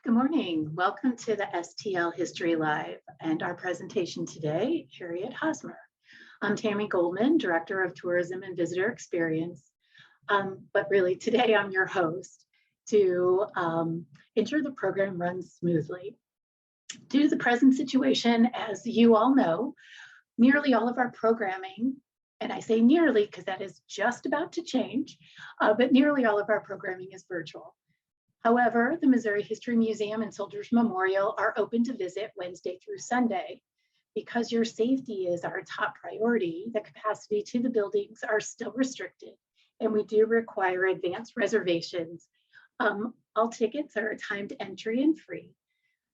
Good morning. Welcome to the STL History Live and our presentation today, Harriet Hosmer. I'm Tammy Goldman, Director of Tourism and Visitor Experience. But really today I'm your host to ensure the program runs smoothly. Due to the present situation, as you all know, nearly all of our programming, and I say nearly because that is just about to change, but nearly all of our programming is virtual. However, the Missouri History Museum and Soldiers Memorial are open to visit Wednesday through Sunday. Because your safety is our top priority, the capacity to the buildings are still restricted, and we do require advanced reservations. All tickets are timed entry and free.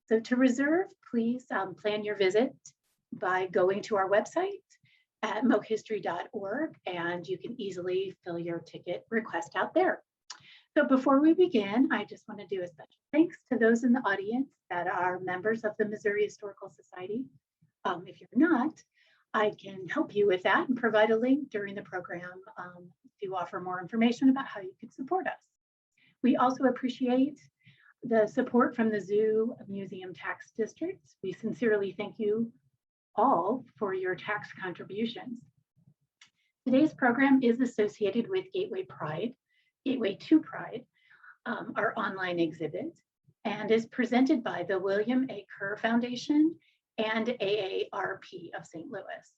So to reserve, please plan your visit by going to our website at mohistory.org, and you can easily fill your ticket request out there. So before we begin, I just want to do a special thanks to those in the audience that are members of the Missouri Historical Society. If you're not, I can help you with that and provide a link during the program to offer more information about how you can support us. We also appreciate the support from the Zoo Museum Tax Districts. We sincerely thank you all for your tax contributions. Today's program is associated with Gateway to Pride, our online exhibit, and is presented by the William A. Kerr Foundation and AARP of St. Louis.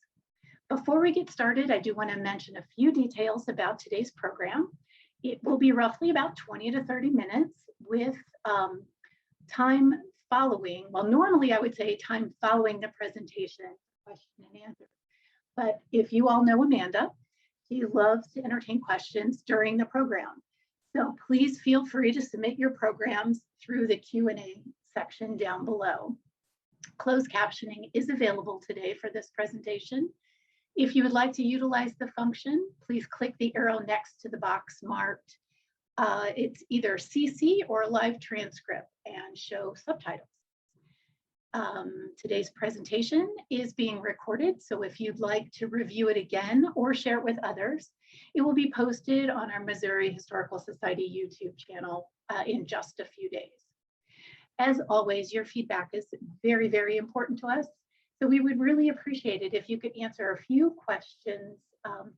Before we get started, I do want to mention a few details about today's program. It will be roughly about 20 to 30 minutes with time following, well, normally I would say time following the presentation, question and answer. But if you all know Amanda, she loves to entertain questions during the program. So please feel free to submit your programs through the Q&A section down below. Closed captioning is available today for this presentation. If you would like to utilize the function, please click the arrow next to the box marked. It's either CC or live transcript and show subtitles. Today's presentation is being recorded, so if you'd like to review it again or share it with others, it will be posted on our Missouri Historical Society YouTube channel in just a few days. As always, your feedback is very, very important to us, so we would really appreciate it if you could answer a few questions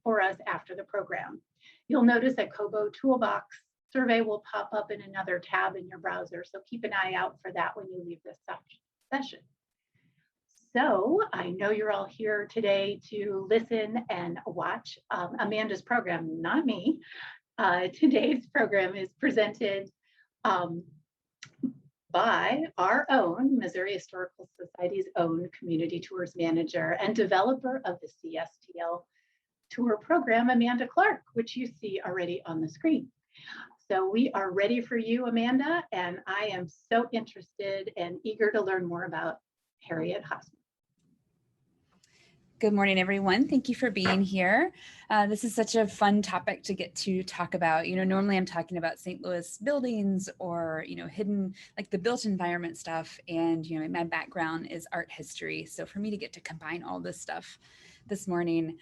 for us after the program. You'll notice that Kobo Toolbox survey will pop up in another tab in your browser, so keep an eye out for that when you leave this session. So I know you're all here today to listen and watch Amanda's program, not me. Today's program is presented by our own Missouri Historical Society's own community tours manager and developer of the CSTL tour program, Amanda Clark, which you see already on the screen. So we are ready for you, Amanda, and I am so interested and eager to learn more about Harriet Hosmer. Good morning, everyone. Thank you for being here. This is such a fun topic to get to talk about. You know, normally I'm talking about St. Louis buildings or, you know, hidden, like the built environment stuff. And, you know, my background is art history. So for me to get to combine all this stuff this morning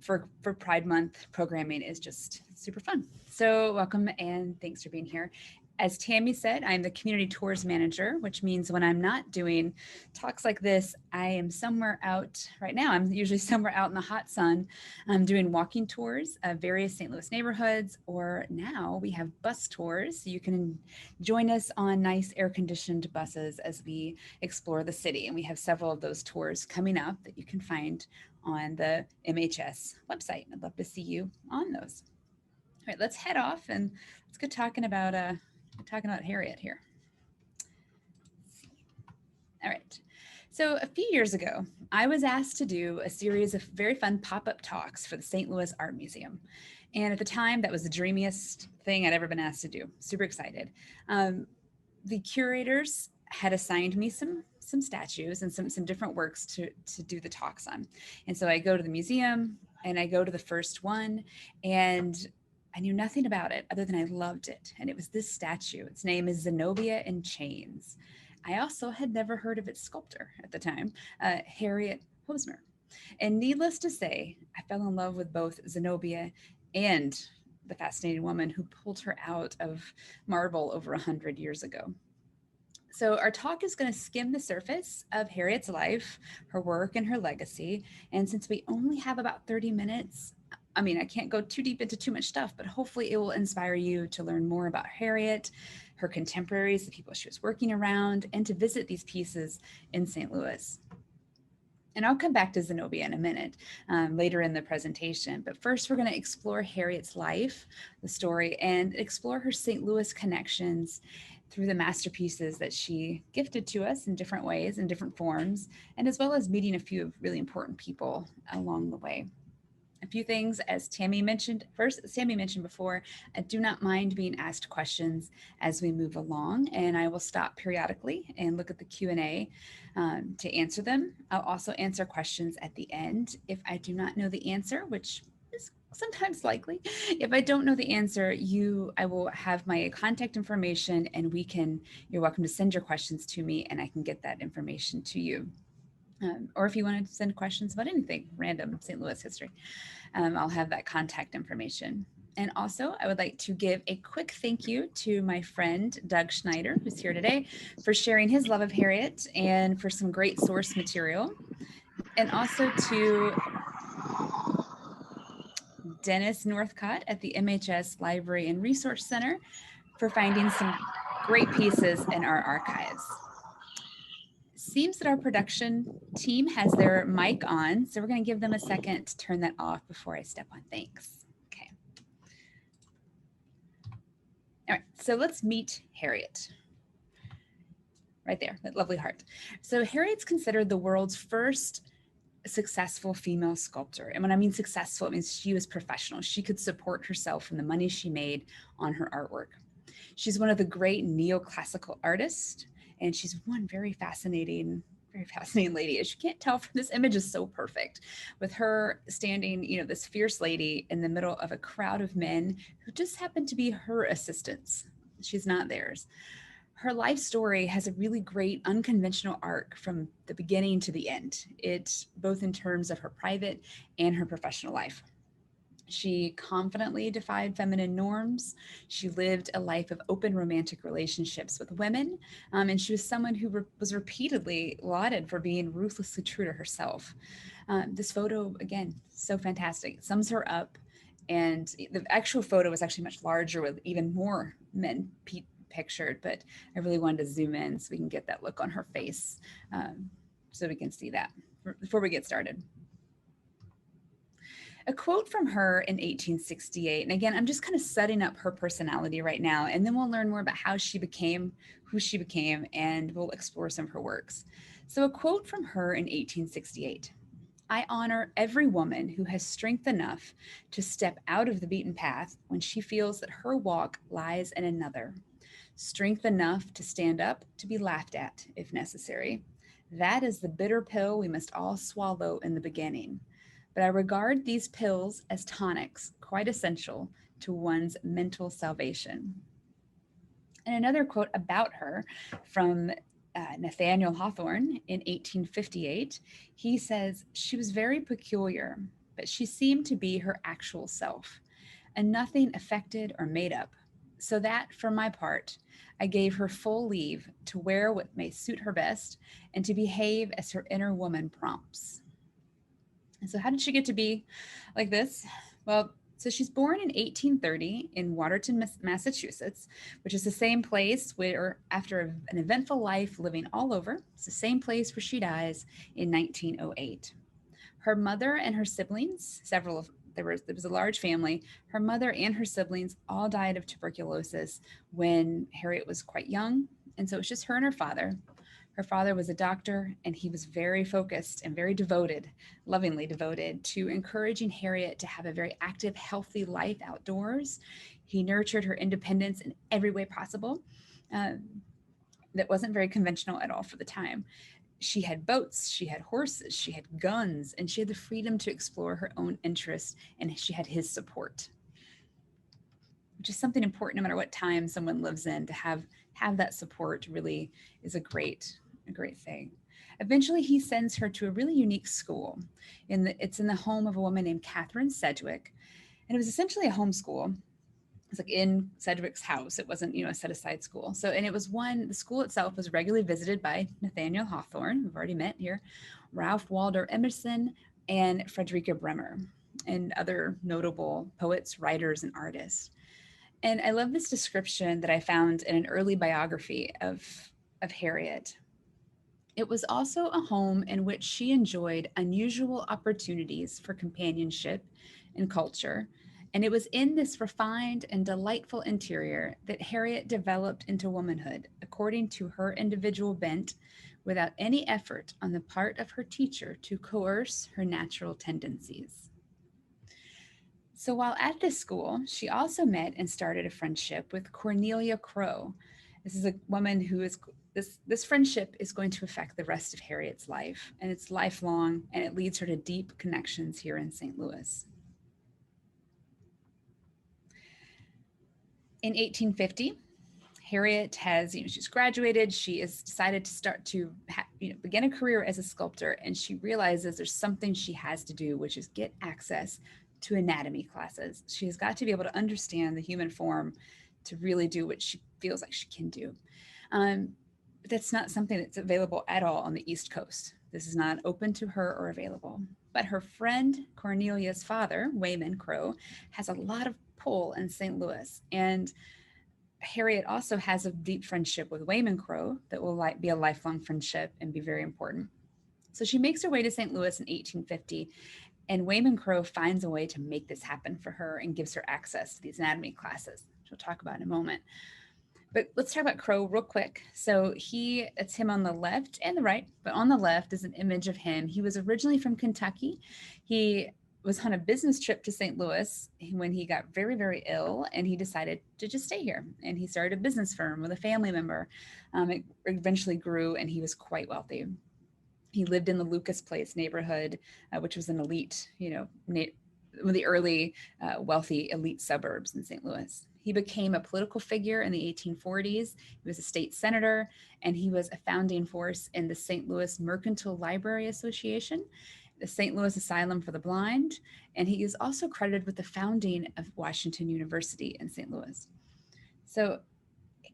for Pride Month programming is just super fun. So welcome and thanks for being here. As Tammy said, I'm the community tours manager, which means when I'm not doing talks like this, I am somewhere out right now. I'm usually somewhere out in the hot sun. I'm doing walking tours of various St. Louis neighborhoods, or now we have bus tours. So you can join us on nice air-conditioned buses as we explore the city. And we have several of those tours coming up that you can find on the MHS website. I'd love to see you on those. All right, let's head off and let's get talking about Harriet here. All right. So a few years ago, I was asked to do a series of very fun pop-up talks for the St. Louis Art Museum. And at the time, that was the dreamiest thing I'd ever been asked to do. Super excited. The curators had assigned me some statues and some different works to do the talks on. And so I go to the museum and I go to the first one, and I knew nothing about it other than I loved it. And it was this statue. Its name is Zenobia in Chains. I also had never heard of its sculptor at the time, Harriet Hosmer. And needless to say, I fell in love with both Zenobia and the fascinating woman who pulled her out of marble over 100 years ago. So our talk is going to skim the surface of Harriet's life, her work, and her legacy. And since we only have about 30 minutes, I mean, I can't go too deep into too much stuff, but hopefully it will inspire you to learn more about Harriet, her contemporaries, the people she was working around, and to visit these pieces in St. Louis. And I'll come back to Zenobia in a minute later in the presentation. But first, we're going to explore Harriet's life, the story, and explore her St. Louis connections through the masterpieces that she gifted to us in different ways, in different forms, and as well as meeting a few really important people along the way. A few things, as Tammy mentioned before, I do not mind being asked questions as we move along, and I will stop periodically and look at the Q&A to answer them. I'll also answer questions at the end. If I do not know the answer, which is sometimes likely, if I don't know the answer, I will have my contact information, and you're welcome to send your questions to me, and I can get that information to you. Or if you want to send questions about anything random St. Louis history, I'll have that contact information. And also, I would like to give a quick thank you to my friend, Doug Schneider, who's here today, for sharing his love of Harriet and for some great source material. And also to Dennis Northcott at the MHS Library and Resource Center for finding some great pieces in our archives. Seems that our production team has their mic on, so we're going to give them a second to turn that off before I step on thanks. Okay. All right, so let's meet Harriet. Right there, that lovely heart. So Harriet's considered the world's first successful female sculptor. And when I mean successful, it means she was professional. She could support herself from the money she made on her artwork. She's one of the great neoclassical artists, and she's one very fascinating lady. As you can't tell from this image, is so perfect, with her standing, this fierce lady in the middle of a crowd of men who just happen to be her assistants. She's not theirs. Her life story has a really great unconventional arc from the beginning to the end. It both in terms of her private and her professional life. She confidently defied feminine norms. She lived a life of open romantic relationships with women. And she was someone who was repeatedly lauded for being ruthlessly true to herself. This photo, again, so fantastic. It sums her up. And the actual photo was actually much larger with even more men pictured, but I really wanted to zoom in so we can get that look on her face so we can see that before we get started. A quote from her in 1868. And again, I'm just kind of setting up her personality right now, and then we'll learn more about how she became who she became, and we'll explore some of her works. So a quote from her in 1868. I honor every woman who has strength enough to step out of the beaten path when she feels that her walk lies in another. Strength enough to stand up to be laughed at if necessary. That is the bitter pill we must all swallow in the beginning. But I regard these pills as tonics, quite essential to one's mental salvation. And another quote about her from Nathaniel Hawthorne in 1858, he says, she was very peculiar, but she seemed to be her actual self, and nothing affected or made up. So that, for my part, I gave her full leave to wear what may suit her best and to behave as her inner woman prompts. And so how did she get to be like this? Well, so she's born in 1830 in Watertown, Massachusetts, which is the same place where, after an eventful life living all over, it's the same place where she dies in 1908. Her mother and her siblings, there was a large family. Her mother and her siblings all died of tuberculosis when Harriet was quite young. And so it's just her and her father. Her father was a doctor, and he was very focused and very devoted, lovingly devoted, to encouraging Harriet to have a very active, healthy life outdoors. He nurtured her independence in every way possible. That wasn't very conventional at all for the time. She had boats, she had horses, she had guns, and she had the freedom to explore her own interests, and she had his support, which is something important no matter what time someone lives in. To have that support really is a great thing. Eventually, he sends her to a really unique school. It's in the home of a woman named Catherine Sedgwick, and it was essentially a homeschool. was like in Sedgwick's house. It wasn't, a set aside school. So, and it was the school itself was regularly visited by Nathaniel Hawthorne, we've already met here, Ralph Waldo Emerson, and Frederica Bremer, and other notable poets, writers, and artists. And I love this description that I found in an early biography of Harriet. It was also a home in which she enjoyed unusual opportunities for companionship and culture. And it was in this refined and delightful interior that Harriet developed into womanhood, according to her individual bent, without any effort on the part of her teacher to coerce her natural tendencies. So while at this school, she also met and started a friendship with Cornelia Crowe. This is a woman who is this friendship is going to affect the rest of Harriet's life, and it's lifelong, and it leads her to deep connections here in St. Louis. In 1850, Harriet has, she's graduated. She has decided to start to, begin a career as a sculptor, and she realizes there's something she has to do, which is get access to anatomy classes. She has got to be able to understand the human form to really do what she feels like she can do. But that's not something that's available at all on the East Coast. This is not open to her or available. But her friend Cornelia's father, Wayman Crowe, has a lot of pull in St. Louis. And Harriet also has a deep friendship with Wayman Crowe that will be a lifelong friendship and be very important. So she makes her way to St. Louis in 1850, and Wayman Crowe finds a way to make this happen for her and gives her access to these anatomy classes, which we'll talk about in a moment. But let's talk about Crowe real quick. So it's him on the left and the right, but on the left is an image of him. He was originally from Kentucky. He was on a business trip to St. Louis when he got very, very ill, and he decided to just stay here. And he started a business firm with a family member. It eventually grew, and he was quite wealthy. He lived in the Lucas Place neighborhood, which was an elite, one of the early wealthy elite suburbs in St. Louis. He became a political figure in the 1840s. He was a state senator, and he was a founding force in the St. Louis Mercantile Library Association, the St. Louis Asylum for the Blind, and he is also credited with the founding of Washington University in St. Louis. So,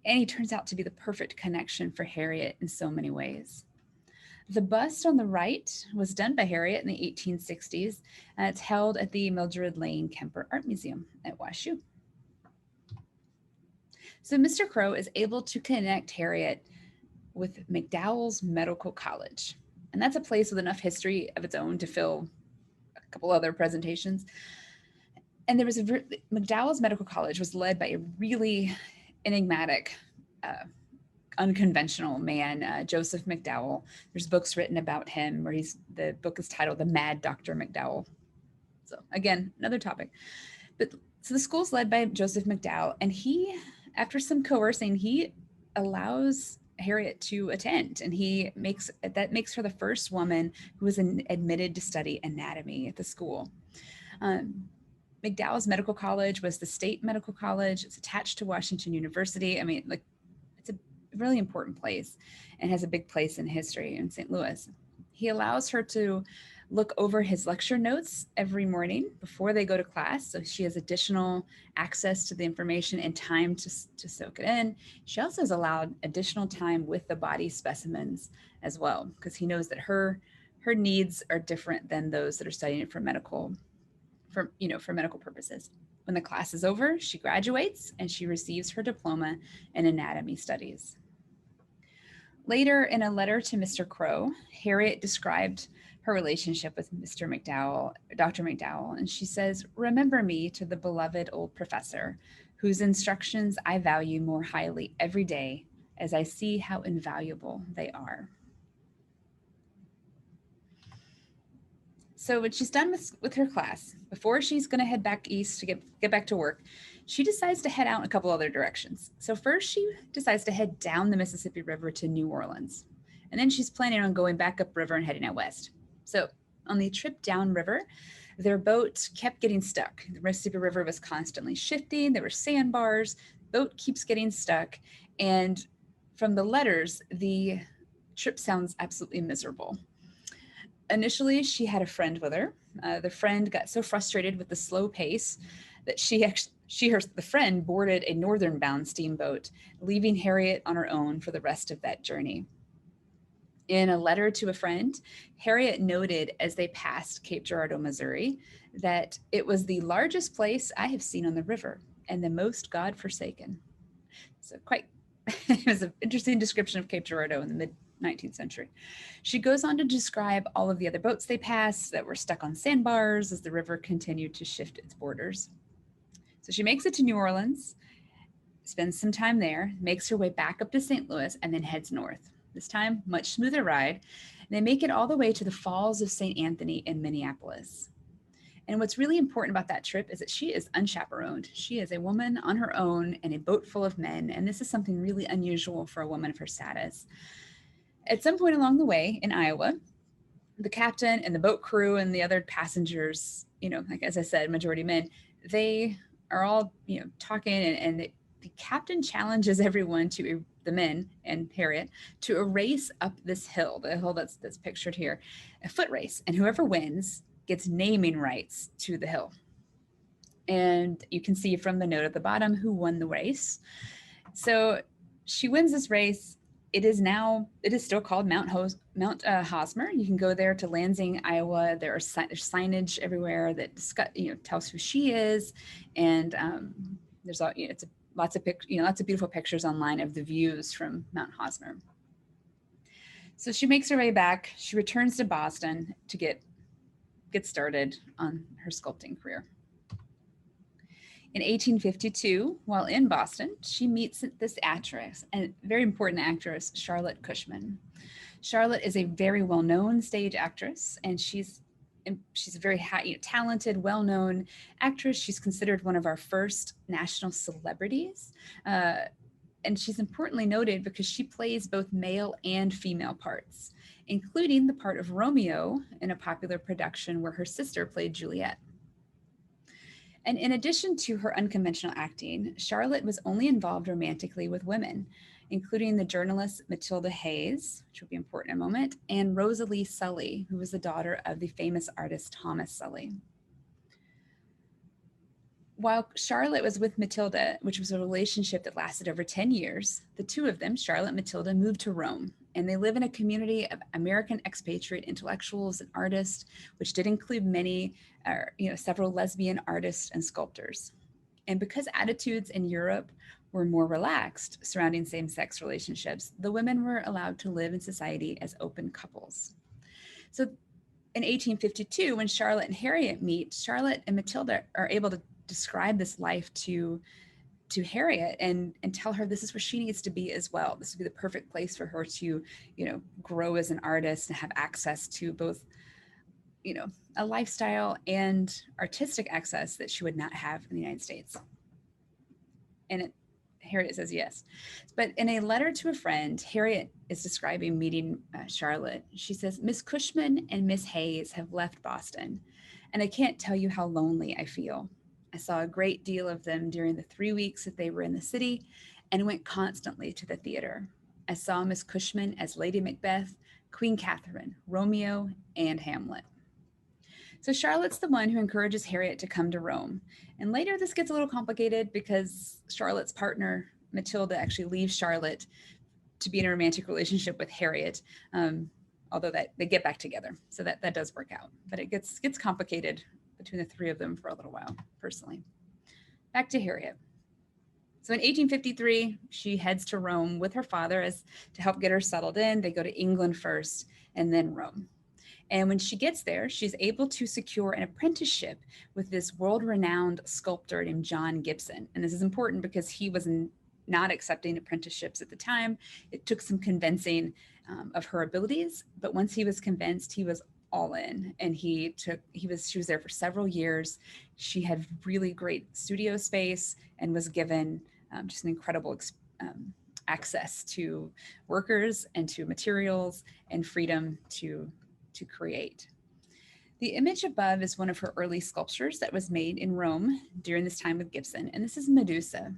and he turns out to be the perfect connection for Harriet in so many ways. The bust on the right was done by Harriet in the 1860s, and it's held at the Mildred Lane Kemper Art Museum at WashU. So Mr. Crowe is able to connect Harriet with McDowell's Medical College. And that's a place with enough history of its own to fill a couple other presentations. And there was McDowell's Medical College was led by a really enigmatic, unconventional man, Joseph McDowell. There's books written about him where the book is titled The Mad Dr. McDowell. So again, another topic. So the school's led by Joseph McDowell, and he, after some coercing, he allows Harriet to attend, and that makes her the first woman who was admitted to study anatomy at the school. McDowell's Medical College was the state medical college. It's attached to Washington University. I mean, it's a really important place and has a big place in history in St. Louis. He allows her to look over his lecture notes every morning before they go to class. So she has additional access to the information and time to soak it in. She also is allowed additional time with the body specimens as well, because he knows that her needs are different than those that are studying it for medical purposes. When the class is over, she graduates and she receives her diploma in anatomy studies. Later, in a letter to Mr. Crowe, Harriet described her relationship with Dr. McDowell, and she says, "Remember me to the beloved old professor, whose instructions I value more highly every day as I see how invaluable they are." So when she's done with her class, before she's going to head back east to get back to work, she decides to head out in a couple other directions. So first she decides to head down the Mississippi River to New Orleans. And then she's planning on going back upriver and heading out west. So on the trip downriver, their boat kept getting stuck. The Mississippi River was constantly shifting. There were sandbars. Boat keeps getting stuck. And from the letters, the trip sounds absolutely miserable. Initially, she had a friend with her. The friend got so frustrated with the slow pace that she the friend boarded a northern bound steamboat, leaving Harriet on her own for the rest of that journey. In a letter to a friend, Harriet noted as they passed Cape Girardeau, Missouri, that it was the largest place I have seen on the river and the most God-forsaken. So quite, it was an interesting description of Cape Girardeau in the mid 19th century. She goes on to describe all of the other boats they passed that were stuck on sandbars as the river continued to shift its borders. So she makes it to New Orleans, spends some time there, makes her way back up to St. Louis, and then heads north. This time, much smoother ride. And they make it all the way to the Falls of St. Anthony in Minneapolis. And what's really important about that trip is that she is unchaperoned. She is a woman on her own in a boat full of men. And this is something really unusual for a woman of her status. At some point along the way in Iowa, the captain and the boat crew and the other passengers, like as I said, majority men, they are all, talking and the captain challenges everyone the men and Harriet, to a race up this hill, the hill that's pictured here, a foot race. And whoever wins gets naming rights to the hill. And you can see from the note at the bottom who won the race. So she wins this race. It is still called Mount Hosmer. You can go there to Lansing, Iowa. There's signage everywhere that tells who she is, and there's lots of beautiful pictures online of the views from Mount Hosmer. So she makes her way back. She returns to Boston to get started on her sculpting career. In 1852, while in Boston, she meets this actress, a very important actress, Charlotte Cushman. Charlotte is a very well-known stage actress, and she's a very talented, well-known actress. She's considered one of our first national celebrities. And she's importantly noted because she plays both male and female parts, including the part of Romeo in a popular production where her sister played Juliet. And in addition to her unconventional acting, Charlotte was only involved romantically with women, including the journalist Matilda Hayes, which will be important in a moment, and Rosalie Sully, who was the daughter of the famous artist Thomas Sully. While Charlotte was with Matilda, which was a relationship that lasted over 10 years, the two of them, Charlotte and Matilda, moved to Rome, and they live in a community of American expatriate intellectuals and artists, which did include several lesbian artists and sculptors. And because attitudes in Europe were more relaxed surrounding same-sex relationships, the women were allowed to live in society as open couples. So in 1852, when Charlotte and Harriet meet, Charlotte and Matilda are able to describe this life to Harriet and tell her this is where she needs to be as well. This would be the perfect place for her to, grow as an artist and have access to both, a lifestyle and artistic access that she would not have in the United States. And Harriet says yes. But in a letter to a friend, Harriet is describing meeting Charlotte. She says, "Miss Cushman and Miss Hayes have left Boston, and I can't tell you how lonely I feel. I saw a great deal of them during the 3 weeks that they were in the city and went constantly to the theater. I saw Miss Cushman as Lady Macbeth, Queen Catherine, Romeo, and Hamlet." So Charlotte's the one who encourages Harriet to come to Rome. And later this gets a little complicated because Charlotte's partner, Matilda, actually leaves Charlotte to be in a romantic relationship with Harriet, although that they get back together. So that does work out, but it gets complicated between the three of them for a little while, personally. Back to Harriet. So in 1853, she heads to Rome with her father to help get her settled in. They go to England first and then Rome. And when she gets there, she's able to secure an apprenticeship with this world-renowned sculptor named John Gibson. And this is important because he was not accepting apprenticeships at the time. It took some convincing of her abilities, but once he was convinced, he was all in, and she was there for several years. She had really great studio space and was given just an incredible access to workers and to materials and freedom to create. The image above is one of her early sculptures that was made in Rome during this time with Gibson, and this is Medusa.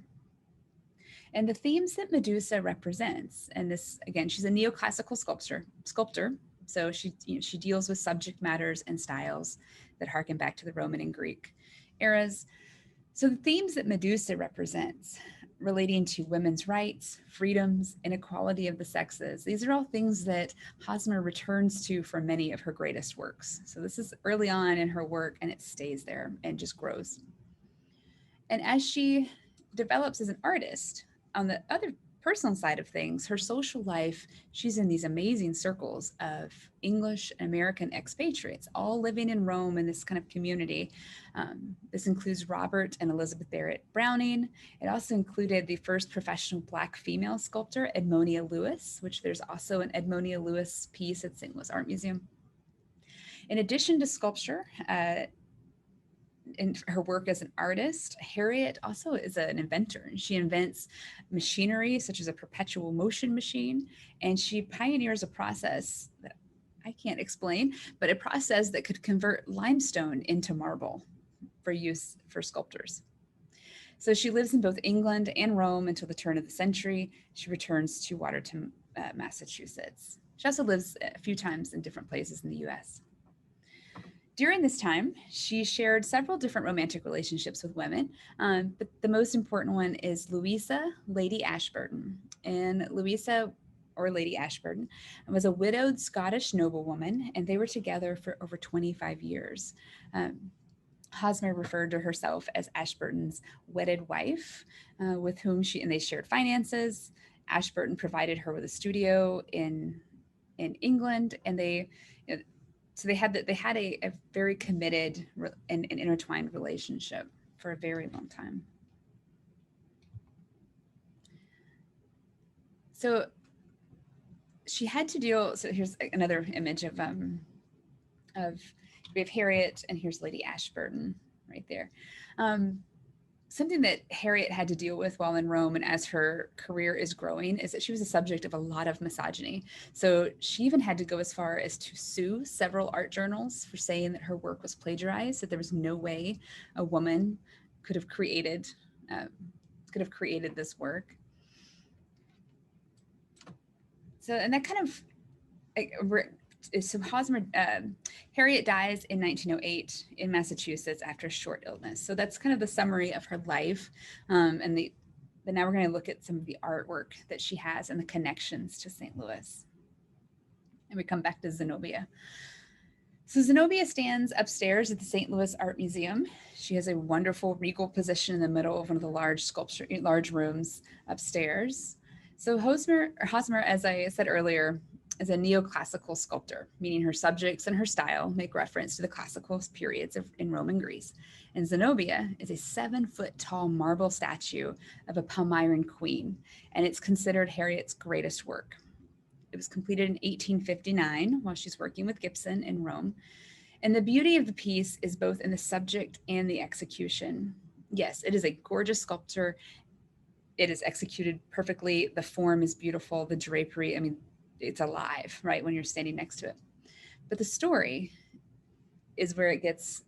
And the themes that Medusa represents, and this, again, she's a neoclassical sculptor. So she deals with subject matters and styles that harken back to the Roman and Greek eras. So the themes that Medusa represents, relating to women's rights, freedoms, inequality of the sexes, these are all things that Hosmer returns to for many of her greatest works. So this is early on in her work, and it stays there and just grows. And as she develops as an artist, on the other personal side of things, her social life, she's in these amazing circles of English and American expatriates, all living in Rome in this kind of community. This includes Robert and Elizabeth Barrett Browning. It also included the first professional Black female sculptor, Edmonia Lewis, which there's also an Edmonia Lewis piece at St. Louis Art Museum. In addition to sculpture, in her work as an artist, Harriet also is an inventor. She invents machinery such as a perpetual motion machine, and she pioneers a process that I can't explain, but a process that could convert limestone into marble for use for sculptors. So she lives in both England and Rome until the turn of the century. She returns to Watertown, Massachusetts. She also lives a few times in different places in the US. During this time, she shared several different romantic relationships with women, but the most important one is Louisa, Lady Ashburton. And Louisa, or Lady Ashburton, was a widowed Scottish noblewoman, and they were together for over 25 years. Hosmer referred to herself as Ashburton's wedded wife, with whom they shared finances. Ashburton provided her with a studio in England, and so they had a very committed and intertwined relationship for a very long time. So she had to deal. So here's another image of we have Harriet, and here's Lady Ashburton right there. Something that Harriet had to deal with while in Rome and as her career is growing is that she was a subject of a lot of misogyny. So she even had to go as far as to sue several art journals for saying that her work was plagiarized, that there was no way a woman could have created this work. So, and that kind of, so Hosmer, Harriet dies in 1908 in Massachusetts after a short illness. So that's kind of the summary of her life. But now we're going to look at some of the artwork that she has and the connections to St. Louis. And we come back to Zenobia. So Zenobia stands upstairs at the St. Louis Art Museum. She has a wonderful regal position in the middle of one of the large rooms upstairs. So Hosmer, as I said earlier, is a neoclassical sculptor, meaning her subjects and her style make reference to the classical periods in Rome and Greece. And Zenobia is a 7-foot tall marble statue of a Palmyran queen, and it's considered Harriet's greatest work. It was completed in 1859 while she's working with Gibson in Rome. And the beauty of the piece is both in the subject and the execution. Yes, it is a gorgeous sculpture. It is executed perfectly. The form is beautiful. The drapery, I mean, it's alive, right, when you're standing next to it. But the story is where it gets,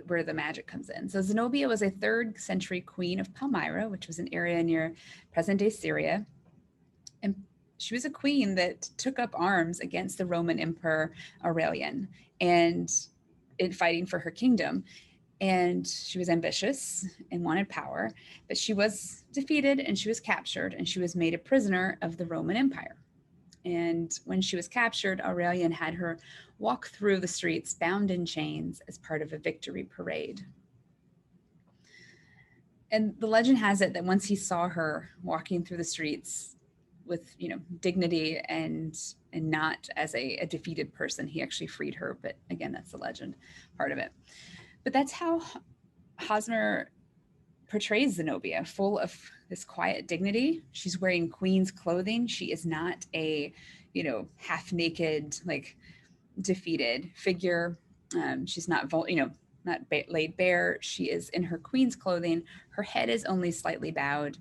where the magic comes in. So Zenobia was a 3rd century queen of Palmyra, which was an area near present-day Syria. And she was a queen that took up arms against the Roman Emperor Aurelian and in fighting for her kingdom. And she was ambitious and wanted power, but she was defeated and she was captured and she was made a prisoner of the Roman Empire. And when she was captured, Aurelian had her walk through the streets bound in chains as part of a victory parade. And the legend has it that once he saw her walking through the streets with, dignity and not as a defeated person, he actually freed her. But again, that's the legend part of it. But that's how Hosmer portrays Zenobia, full of this quiet dignity. She's wearing queen's clothing. She is not a, half naked, defeated figure. She's not, not laid bare. She is in her queen's clothing. Her head is only slightly bowed.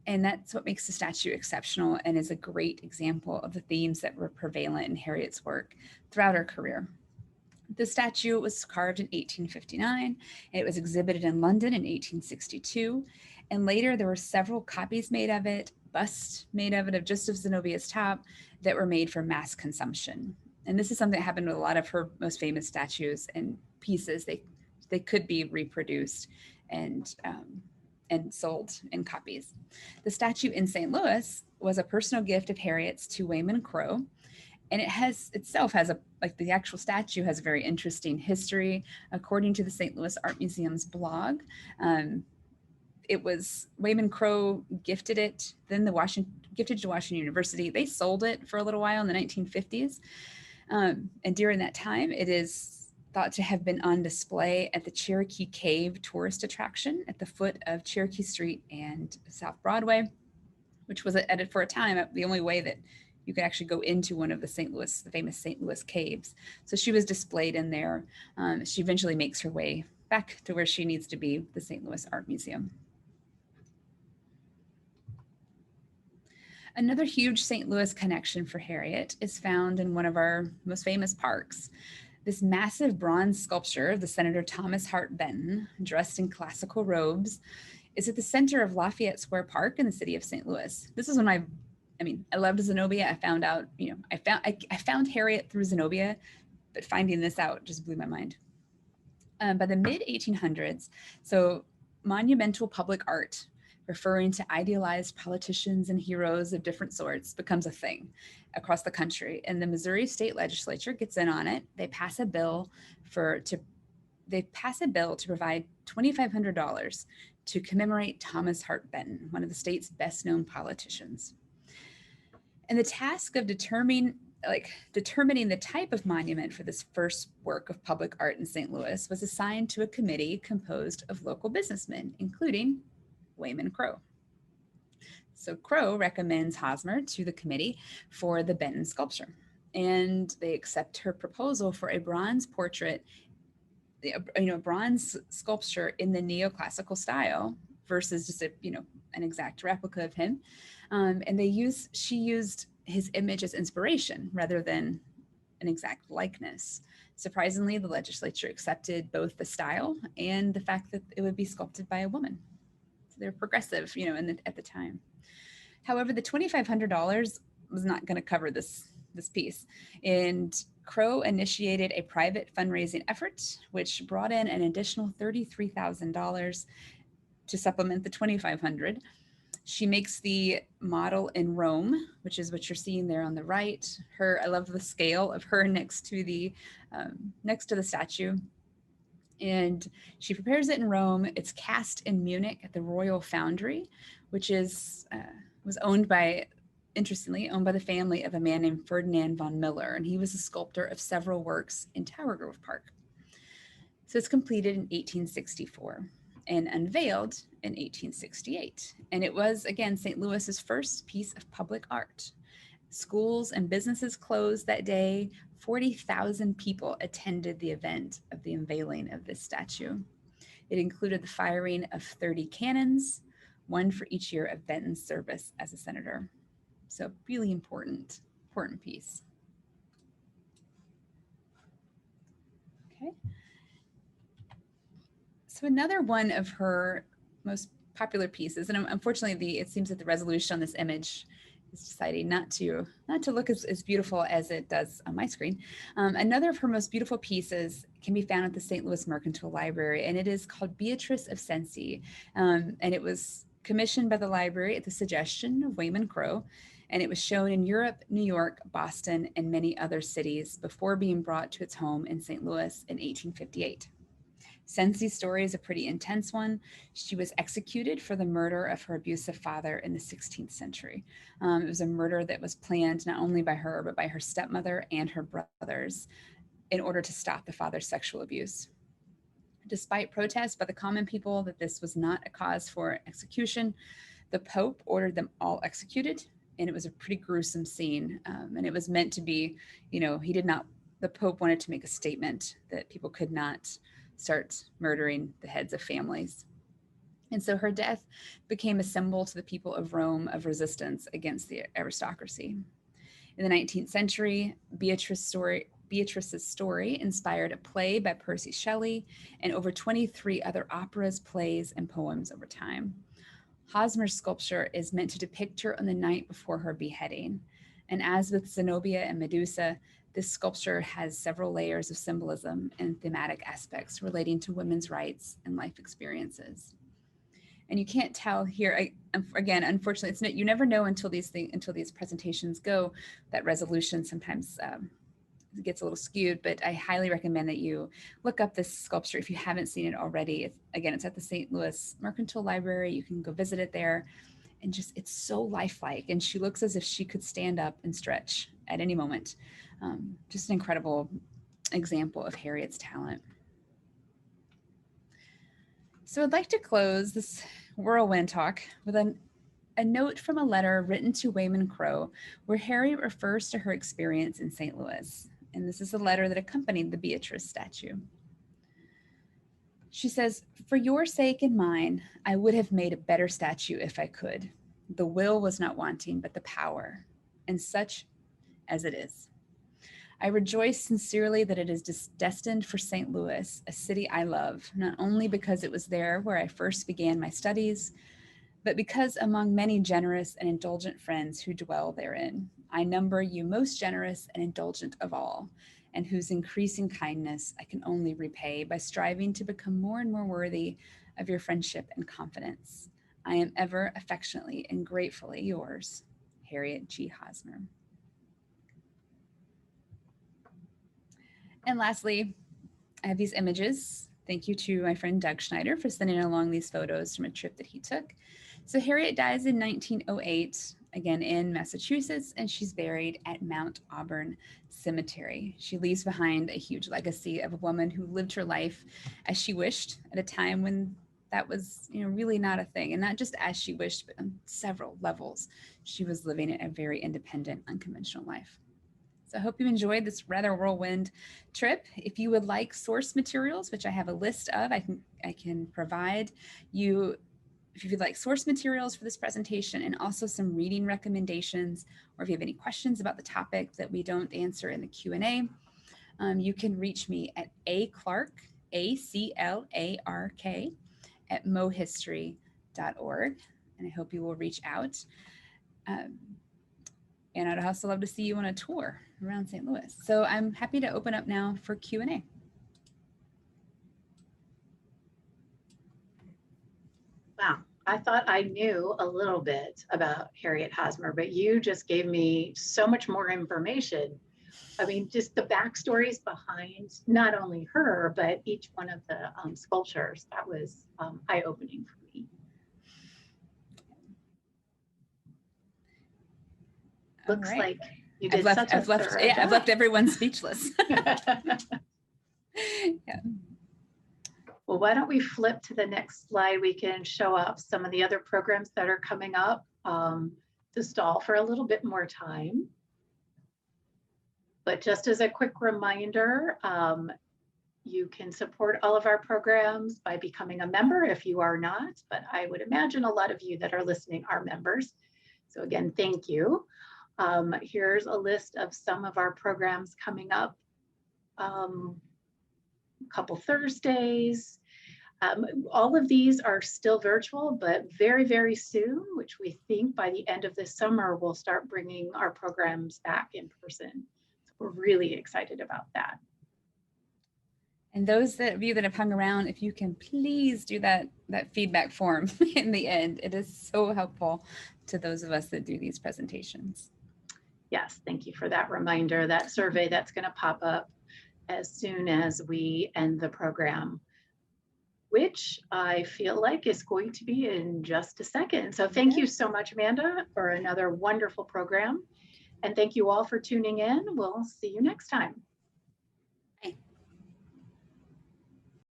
And that's what makes the statue exceptional and is a great example of the themes that were prevalent in Harriet's work throughout her career. The statue was carved in 1859. It was exhibited in London in 1862. And later there were several copies made of it, busts made of it of just of Zenobia's top that were made for mass consumption. And this is something that happened with a lot of her most famous statues and pieces. They could be reproduced and sold in copies. The statue in St. Louis was a personal gift of Harriet's to Wayman Crowe, and it itself has the actual statue has a very interesting history. According to the St. Louis Art Museum's blog, it was Wayman Crowe gifted it, then gifted to Washington University. They sold it for a little while in the 1950s. And during that time, it is thought to have been on display at the Cherokee Cave tourist attraction at the foot of Cherokee Street and South Broadway, which was for a time the only way that you could actually go into one of the famous St. Louis caves. So she was displayed in there. She eventually makes her way back to where she needs to be, the St. Louis Art Museum. Another huge St. Louis connection for Harriet is found in one of our most famous parks. This massive bronze sculpture of the Senator Thomas Hart Benton, dressed in classical robes, is at the center of Lafayette Square Park in the city of St. Louis. This is when I loved Zenobia. I found out, I found Harriet through Zenobia, but finding this out just blew my mind. By the mid 1800s, so monumental public art, referring to idealized politicians and heroes of different sorts, becomes a thing across the country. And the Missouri State Legislature gets in on it. They pass a bill to provide $2,500 to commemorate Thomas Hart Benton, one of the state's best known politicians. And the task of determining the type of monument for this first work of public art in St. Louis was assigned to a committee composed of local businessmen, including Wayman Crowe. So Crowe recommends Hosmer to the committee for the Benton sculpture, and they accept her proposal for a bronze portrait, a bronze sculpture in the neoclassical style versus just an exact replica of him. And she used his image as inspiration rather than an exact likeness. Surprisingly, the legislature accepted both the style and the fact that it would be sculpted by a woman. They're progressive, at the time. However, the $2,500 was not going to cover this piece. And Crowe initiated a private fundraising effort, which brought in an additional $33,000 to supplement the $2,500. She makes the model in Rome, which is what you're seeing there on the right. I love the scale of her next to the statue. And she prepares it in Rome. It's cast in Munich at the Royal Foundry, which was interestingly owned by the family of a man named Ferdinand von Miller, and he was a sculptor of several works in Tower Grove Park. So it's completed in 1864 and unveiled in 1868. And it was, again, St. Louis's first piece of public art. Schools and businesses closed that day. 40,000 people attended the event of the unveiling of this statue. It included the firing of 30 cannons, one for each year of Benton's service as a senator. So really important piece. Okay. So another one of her most popular pieces, and unfortunately it seems that the resolution on this image is deciding not to look as beautiful as it does on my screen. Another of her most beautiful pieces can be found at the St. Louis Mercantile Library, and it is called Beatrice of Cenci. And it was commissioned by the library at the suggestion of Wayman Crowe, and it was shown in Europe, New York, Boston, and many other cities before being brought to its home in St. Louis in 1858. Cenci's story is a pretty intense one. She was executed for the murder of her abusive father in the 16th century. It was a murder that was planned not only by her, but by her stepmother and her brothers in order to stop the father's sexual abuse. Despite protests by the common people that this was not a cause for execution, the Pope ordered them all executed, and it was a pretty gruesome scene. And it was meant to be, the Pope wanted to make a statement that people could not start murdering the heads of families. And so her death became a symbol to the people of Rome of resistance against the aristocracy. In the 19th century, Beatrice's story inspired a play by Percy Shelley and over 23 other operas, plays, and poems over time. Hosmer's sculpture is meant to depict her on the night before her beheading. And as with Zenobia and Medusa, This sculpture has several layers of symbolism and thematic aspects relating to women's rights and life experiences. And you can't tell here, again, unfortunately, it's not, you never know until these presentations go. That resolution sometimes gets a little skewed, but I highly recommend that you look up this sculpture if you haven't seen it already. It's at the St. Louis Mercantile Library. You can go visit it there, and just, it's so lifelike. And she looks as if she could stand up and stretch at any moment. Just an incredible example of Harriet's talent. So I'd like to close this whirlwind talk with a note from a letter written to Wayman Crowe, where Harriet refers to her experience in St. Louis. And this is the letter that accompanied the Beatrice statue. She says, "For your sake and mine, I would have made a better statue if I could. The will was not wanting, but the power, and such as it is. I rejoice sincerely that it is destined for St. Louis, a city I love, not only because it was there where I first began my studies, but because among many generous and indulgent friends who dwell therein, I number you most generous and indulgent of all, and whose increasing kindness I can only repay by striving to become more and more worthy of your friendship and confidence. I am ever affectionately and gratefully yours, Harriet G. Hosmer." And lastly, I have these images. Thank you to my friend Doug Schneider for sending along these photos from a trip that he took. So Harriet dies in 1908, again in Massachusetts, and she's buried at Mount Auburn Cemetery. She leaves behind a huge legacy of a woman who lived her life as she wished at a time when that was, really not a thing. And not just as she wished, but on several levels. She was living a very independent, unconventional life. So I hope you enjoyed this rather whirlwind trip. If you would like source materials, which I have a list of, I can provide you, if you'd like source materials for this presentation and also some reading recommendations, or if you have any questions about the topic that we don't answer in the Q&A, you can reach me at aclark, A-C-L-A-R-K, at mohistory.org. And I hope you will reach out. And I'd also love to see you on a tour around St. Louis. So I'm happy to open up now for Q&A. Wow, I thought I knew a little bit about Harriet Hosmer, but you just gave me so much more information. I mean, just the backstories behind not only her, but each one of the sculptures. That was eye-opening for me. Looks right. like you did such a thorough job. I've left everyone speechless. Yeah. Well, why don't we flip to the next slide? We can show up some of the other programs that are coming up to stall for a little bit more time. But just as a quick reminder, you can support all of our programs by becoming a member if you are not, but I would imagine a lot of you that are listening are members. So again, thank you. Here's a list of some of our programs coming up. A couple Thursdays. All of these are still virtual, but very, very soon, which we think by the end of this summer, we'll start bringing our programs back in person. So we're really excited about that. And those of you that have hung around, if you can please do that feedback form in the end. It is so helpful to those of us that do these presentations. Yes, thank you for that reminder. That survey that's going to pop up as soon as we end the program, which I feel like is going to be in just a second. So thank you so much, Amanda, for another wonderful program. And thank you all for tuning in. We'll see you next time.